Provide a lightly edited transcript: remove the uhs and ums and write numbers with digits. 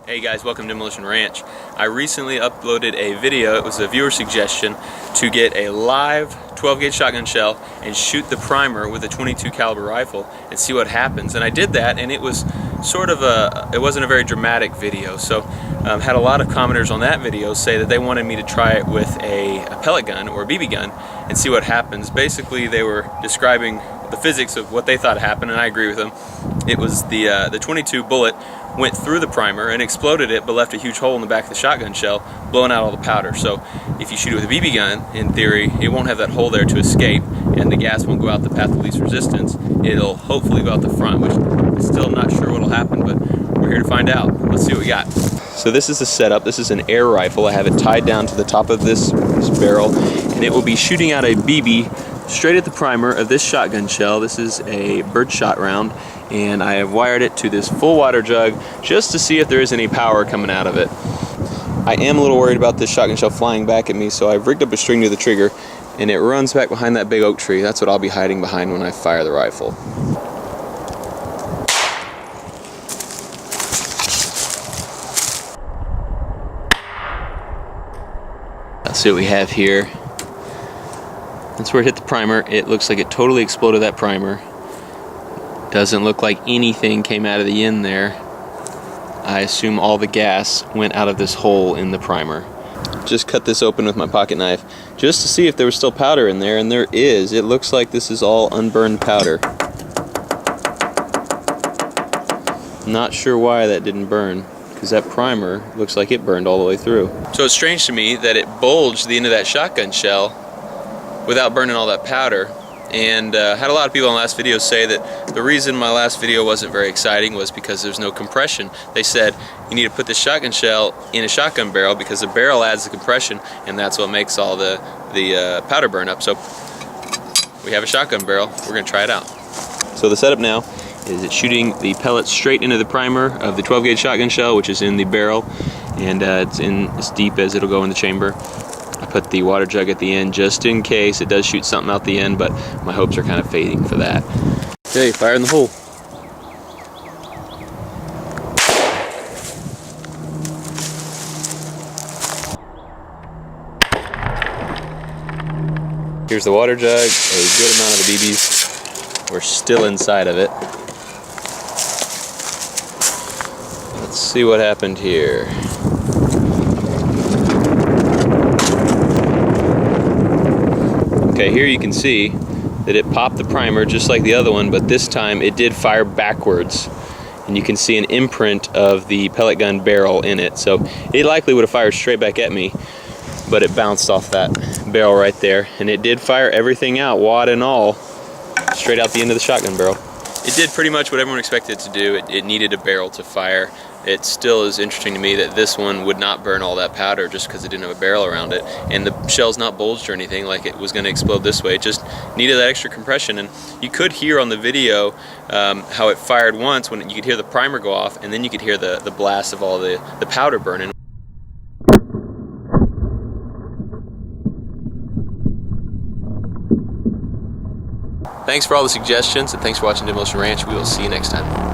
Hey guys, welcome to Demolition Ranch. I recently uploaded a video, it was a viewer suggestion, to get a live 12-gauge shotgun shell and shoot the primer with a 22 caliber rifle and see what happens. And I did that, and it was sort of it wasn't a very dramatic video. So had a lot of commenters on that video say that they wanted me to try it with a pellet gun or a BB gun and see what happens. Basically, they were describing the physics of what they thought happened, and I agree with them. It was the 22 bullet went through the primer and exploded it, but left a huge hole in the back of the shotgun shell, blowing out all the powder. So if you shoot it with a BB gun, in theory, it won't have that hole there to escape, and the gas won't go out the path of least resistance. It'll hopefully go out the front, which I'm still not sure what'll happen, but we're here to find out. Let's see what we got. So this is the setup. This is an air rifle. I have it tied down to the top of this barrel, and it will be shooting out a BB straight at the primer of this shotgun shell. This is a birdshot round, and I have wired it to this full water jug just to see if there is any power coming out of it. I am a little worried about this shotgun shell flying back at me, so I've rigged up a string to the trigger, and it runs back behind that big oak tree. That's what I'll be hiding behind when I fire the rifle. Let's see what we have here. That's where it hit the primer. It looks like it totally exploded that primer. Doesn't look like anything came out of the end there. I assume all the gas went out of this hole in the primer. Just cut this open with my pocket knife just to see if there was still powder in there, and there is. It looks like this is all unburned powder. Not sure why that didn't burn, because that primer looks like it burned all the way through. So it's strange to me that it bulged the end of that shotgun shell without burning all that powder. And had a lot of people in the last video say that the reason my last video wasn't very exciting was because there's no compression. They said you need to put the shotgun shell in a shotgun barrel because the barrel adds the compression, and that's what makes all the powder burn up. So we have a shotgun barrel. We're going to try it out. So the setup now is it's shooting the pellets straight into the primer of the 12-gauge shotgun shell, which is in the barrel, and it's in as deep as it'll go in the chamber. I put the water jug at the end just in case it does shoot something out the end, but my hopes are kind of fading for that. Okay, fire in the hole. Here's the water jug. A good amount of the BBs were still inside of it. Let's see what happened here. Okay, here you can see that it popped the primer just like the other one, but this time it did fire backwards. And you can see an imprint of the pellet gun barrel in it. So it likely would have fired straight back at me, but it bounced off that barrel right there. And it did fire everything out, wad and all, straight out the end of the shotgun barrel. It did pretty much what everyone expected it to do. It needed a barrel to fire. It still is interesting to me that this one would not burn all that powder just because it didn't have a barrel around it. And the shell's not bulged or anything like it was going to explode this way. It just needed that extra compression. And you could hear on the video how it fired once when you could hear the primer go off, and then you could hear the blast of all the powder burning. Thanks for all the suggestions, and thanks for watching Demolition Ranch. We will see you next time.